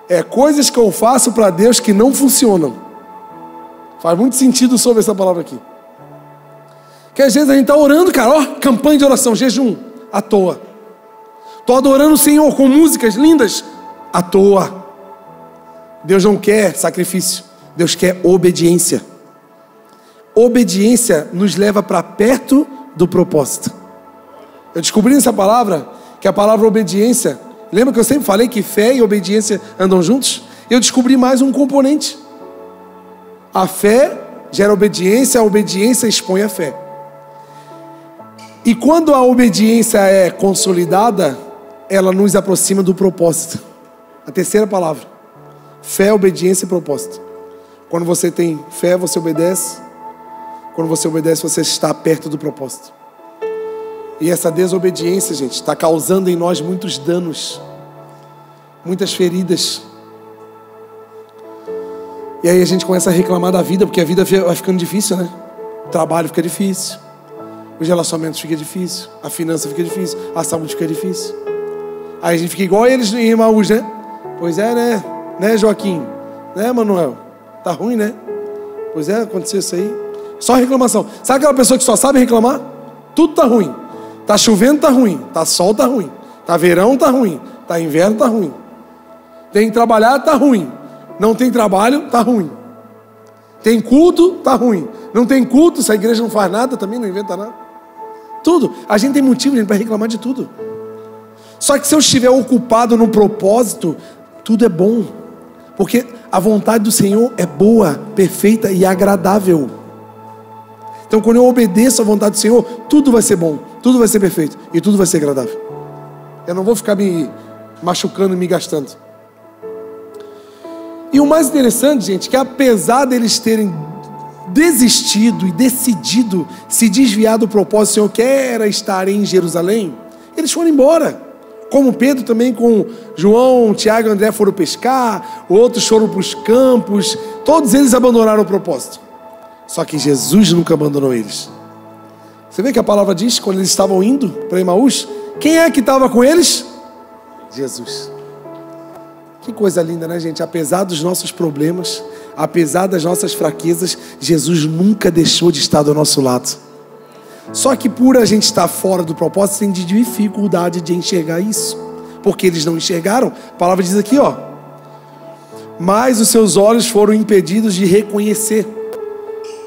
é coisas que eu faço para Deus que não funcionam. Faz muito sentido sobre essa palavra aqui. Que às vezes a gente está orando, cara, ó, campanha de oração, jejum, à toa. Estou adorando o Senhor com músicas lindas, à toa. Deus não quer sacrifício, Deus quer obediência. Obediência nos leva para perto do propósito. Eu descobri nessa palavra, que a palavra obediência, lembra que eu sempre falei que fé e obediência andam juntos? Eu descobri mais um componente. A fé gera obediência, a obediência expõe a fé. E quando a obediência é consolidada, ela nos aproxima do propósito. A terceira palavra, fé, obediência e propósito. Quando você tem fé, você obedece. Quando você obedece, você está perto do propósito. E essa desobediência, gente, está causando em nós muitos danos, muitas feridas. E aí a gente começa a reclamar da vida, porque a vida vai ficando difícil, né? O trabalho fica difícil, os relacionamentos ficam difíceis, a finança fica difícil, a saúde fica difícil. Aí a gente fica igual eles em Emaús, né? Pois é, né? Né, Joaquim? Né, Manuel? Tá ruim, né? Pois é, aconteceu isso aí. Só reclamação. Sabe aquela pessoa que só sabe reclamar? Tudo tá ruim. Tá chovendo, tá ruim. Tá sol, tá ruim. Tá verão, tá ruim. Tá inverno, tá ruim. Tem que trabalhar, tá ruim. Não tem trabalho, tá ruim. Tem culto, tá ruim. Não tem culto, se a igreja não faz nada, também não inventa nada. Tudo. A gente tem motivo, gente, para reclamar de tudo. Só que se eu estiver ocupado no propósito, tudo é bom. Porque a vontade do Senhor é boa, perfeita e agradável. Então quando eu obedeço à vontade do Senhor, tudo vai ser bom, tudo vai ser perfeito e tudo vai ser agradável. Eu não vou ficar me machucando e me gastando. E o mais interessante, gente, que apesar deles terem desistido e decidido se desviar do propósito do Senhor, que era estar em Jerusalém, eles foram embora. Como Pedro também, com João, Tiago e André foram pescar, outros foram para os campos, todos eles abandonaram o propósito. Só que Jesus nunca abandonou eles. Você vê que a palavra diz, quando eles estavam indo para Emaús, quem é que estava com eles? Jesus. Que coisa linda, né, gente? Apesar dos nossos problemas, apesar das nossas fraquezas, Jesus nunca deixou de estar do nosso lado. Só que por a gente estar fora do propósito, tem dificuldade de enxergar isso. Porque eles não enxergaram. A palavra diz aqui, ó. Mas os seus olhos foram impedidos de reconhecer.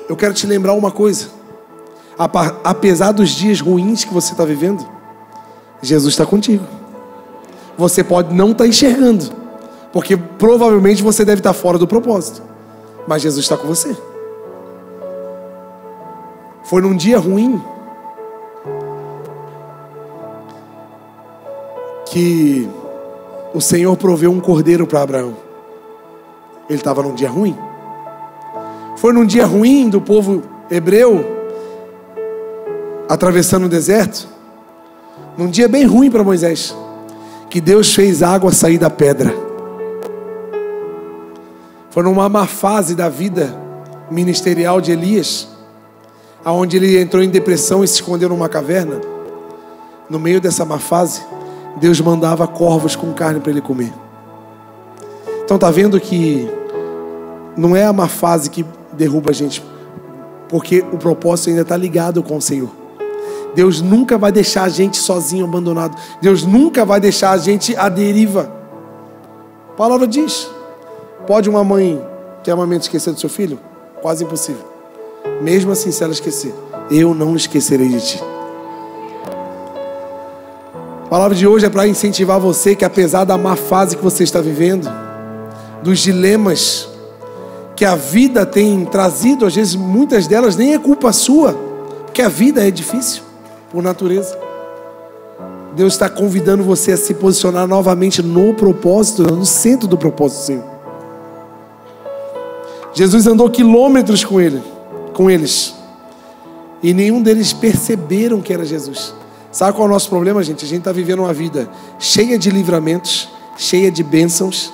Eu quero te lembrar uma coisa. Apesar dos dias ruins que você está vivendo, Jesus está contigo. Você pode não estar enxergando, porque provavelmente você deve estar fora do propósito, mas Jesus está com você. Foi num dia ruim que o Senhor proveu um cordeiro para Abraão. Ele estava num dia ruim. Foi num dia ruim do povo hebreu, atravessando o deserto, num dia bem ruim para Moisés, que Deus fez água sair da pedra. Foi numa má fase da vida ministerial de Elias, aonde ele entrou em depressão e se escondeu numa caverna. No meio dessa má fase, Deus mandava corvos com carne para ele comer. Então tá vendo que não é a má fase que derruba a gente, porque o propósito ainda está ligado com o Senhor. Deus nunca vai deixar a gente sozinho, abandonado. Deus nunca vai deixar a gente à deriva. A palavra diz: pode uma mãe que amamente esquecer do seu filho? Quase impossível. Mesmo assim, se ela esquecer, eu não esquecerei de ti. A palavra de hoje é para incentivar você que, apesar da má fase que você está vivendo, dos dilemas que a vida tem trazido, às vezes muitas delas nem é culpa sua, porque a vida é difícil por natureza. Deus está convidando você a se posicionar novamente no propósito, no centro do propósito do Senhor. Jesus andou quilômetros com eles, e nenhum deles perceberam que era Jesus. Sabe qual é o nosso problema, gente? A gente está vivendo uma vida cheia de livramentos, cheia de bênçãos,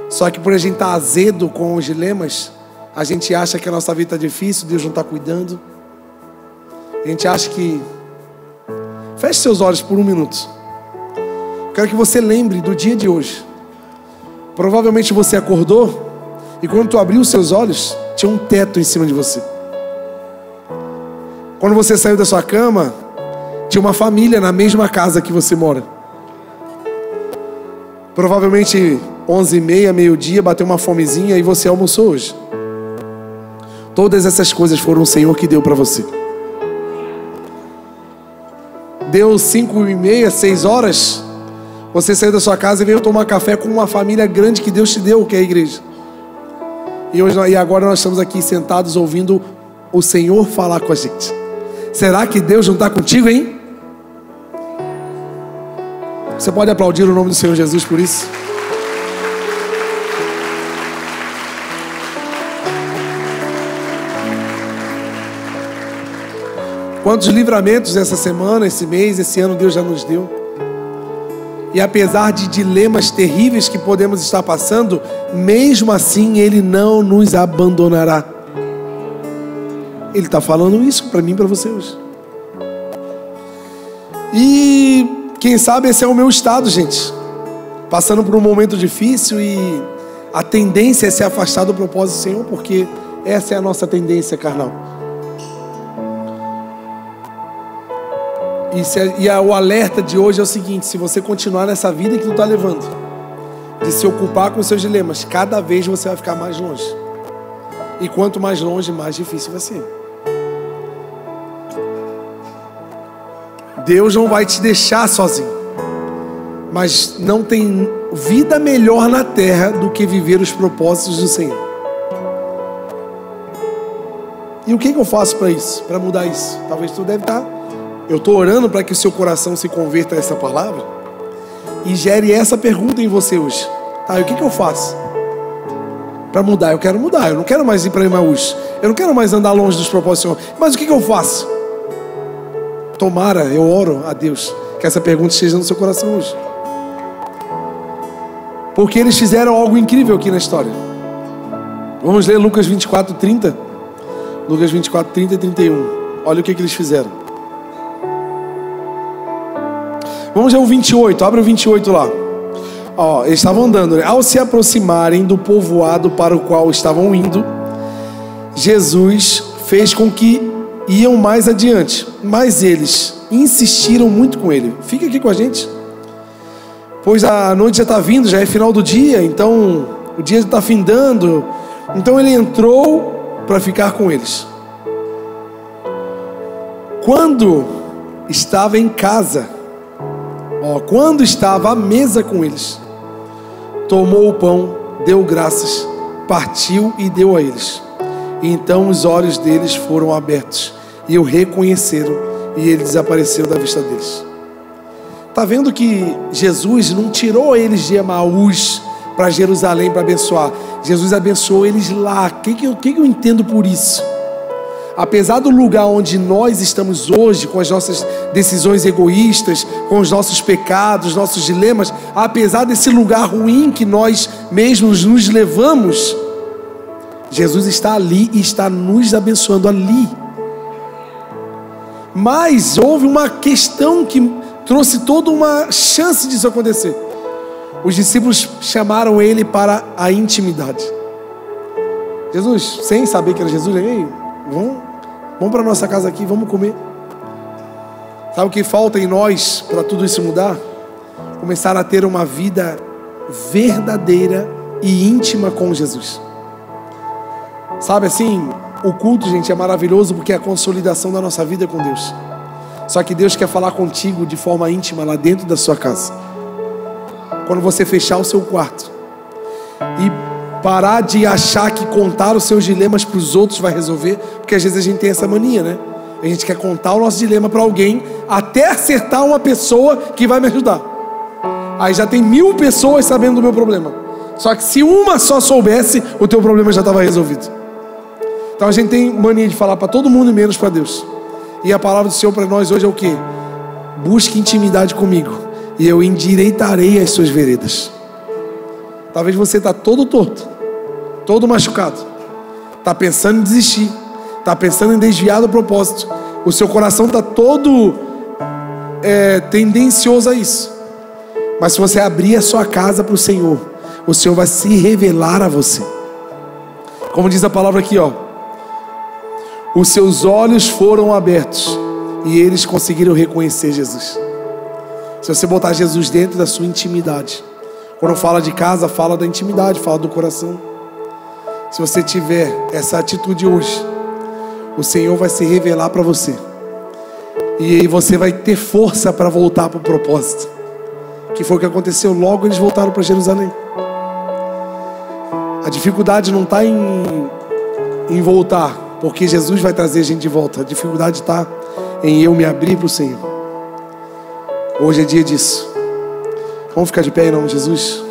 só que por a gente estar azedo com os dilemas, a gente acha que a nossa vida está difícil, Deus não está cuidando. A gente acha que... Feche seus olhos por um minuto. Quero que você lembre do dia de hoje. Provavelmente você acordou e quando tu abriu os seus olhos, tinha um teto em cima de você. Quando você saiu da sua cama, tinha uma família na mesma casa que você mora. Provavelmente 11h30, meio-dia, bateu uma fomezinha e você almoçou hoje. Todas essas coisas foram o Senhor que deu para você. Deu 5h30, 6h, você saiu da sua casa e veio tomar café com uma família grande que Deus te deu, que é a igreja. E agora nós estamos aqui sentados ouvindo o Senhor falar com a gente. Será que Deus não está contigo, hein? Você pode aplaudir o nome do Senhor Jesus por isso? Quantos livramentos essa semana, esse mês, esse ano Deus já nos deu. E apesar de dilemas terríveis que podemos estar passando, mesmo assim Ele não nos abandonará. Ele está falando isso para mim e para você hoje. E quem sabe esse é o meu estado, gente. Passando por um momento difícil e a tendência é se afastar do propósito do Senhor, porque essa é a nossa tendência carnal. O alerta de hoje é o seguinte: se você continuar nessa vida que tu está levando, de se ocupar com os seus dilemas, cada vez você vai ficar mais longe. E quanto mais longe, mais difícil vai ser. Deus não vai te deixar sozinho. Mas não tem vida melhor na terra do que viver os propósitos do Senhor. E o que eu faço para isso? Para mudar isso? Talvez tu deve estar... Eu estou orando para que o seu coração se converta a essa palavra e gere essa pergunta em você hoje. Tá, e o que eu faço para mudar? Eu quero mudar, eu não quero mais ir para Emaús, eu não quero mais andar longe dos propósitos do Senhor. Mas o que eu faço? Tomara, eu oro a Deus que essa pergunta esteja no seu coração hoje. Porque eles fizeram algo incrível aqui na história. Vamos ler Lucas 24, 30. Lucas 24, 30 e 31. Olha o que eles fizeram. Vamos ler o 28, abre o 28 lá. Ó, eles estavam andando, né? Ao se aproximarem do povoado para o qual estavam indo, Jesus fez com que iam mais adiante, mas eles insistiram muito com ele. Fica aqui com a gente, pois a noite já está vindo, já é final do dia, então o dia está findando. Então ele entrou para ficar com eles. Quando estava em casa, quando estava à mesa com eles, tomou o pão, deu graças, partiu e deu a eles. E então os olhos deles foram abertos e o reconheceram, e ele desapareceu da vista deles. Está vendo que Jesus não tirou eles de Emaús para Jerusalém para abençoar. Jesus abençoou eles lá. O que eu entendo por isso? Apesar do lugar onde nós estamos hoje, com as nossas decisões egoístas, com os nossos pecados, nossos dilemas, apesar desse lugar ruim que nós mesmos nos levamos, Jesus está ali e está nos abençoando ali. Mas houve uma questão que trouxe toda uma chance disso acontecer. Os discípulos chamaram ele para a intimidade. Jesus, sem saber que era Jesus, ei, vamos para nossa casa aqui, vamos comer. Sabe o que falta em nós para tudo isso mudar? Começar a ter uma vida verdadeira e íntima com Jesus. Sabe assim, o culto, gente, é maravilhoso porque é a consolidação da nossa vida com Deus. Só que Deus quer falar contigo de forma íntima lá dentro da sua casa. Quando você fechar o seu quarto e parar de achar que contar os seus dilemas para os outros vai resolver, porque às vezes a gente tem essa mania, né? A gente quer contar o nosso dilema para alguém até acertar uma pessoa que vai me ajudar. Aí já tem 1000 pessoas sabendo do meu problema. Só que se uma só soubesse, o teu problema já estava resolvido. Então a gente tem mania de falar para todo mundo e menos para Deus. E a palavra do Senhor para nós hoje é o quê? Busque intimidade comigo e eu endireitarei as suas veredas. Talvez você está todo torto, todo machucado, está pensando em desistir, está pensando em desviar do propósito. O seu coração está todo tendencioso a isso. Mas se você abrir a sua casa para o Senhor vai se revelar a você. Como diz a palavra aqui, ó. Os seus olhos foram abertos e eles conseguiram reconhecer Jesus. Se você botar Jesus dentro da sua intimidade, quando fala de casa, fala da intimidade, fala do coração. Se você tiver essa atitude hoje, o Senhor vai se revelar para você. E aí você vai ter força para voltar para o propósito. Que foi o que aconteceu logo eles voltaram para Jerusalém. A dificuldade não está em voltar, porque Jesus vai trazer a gente de volta. A dificuldade está em eu me abrir para o Senhor. Hoje é dia disso. Vamos ficar de pé em nome de Jesus?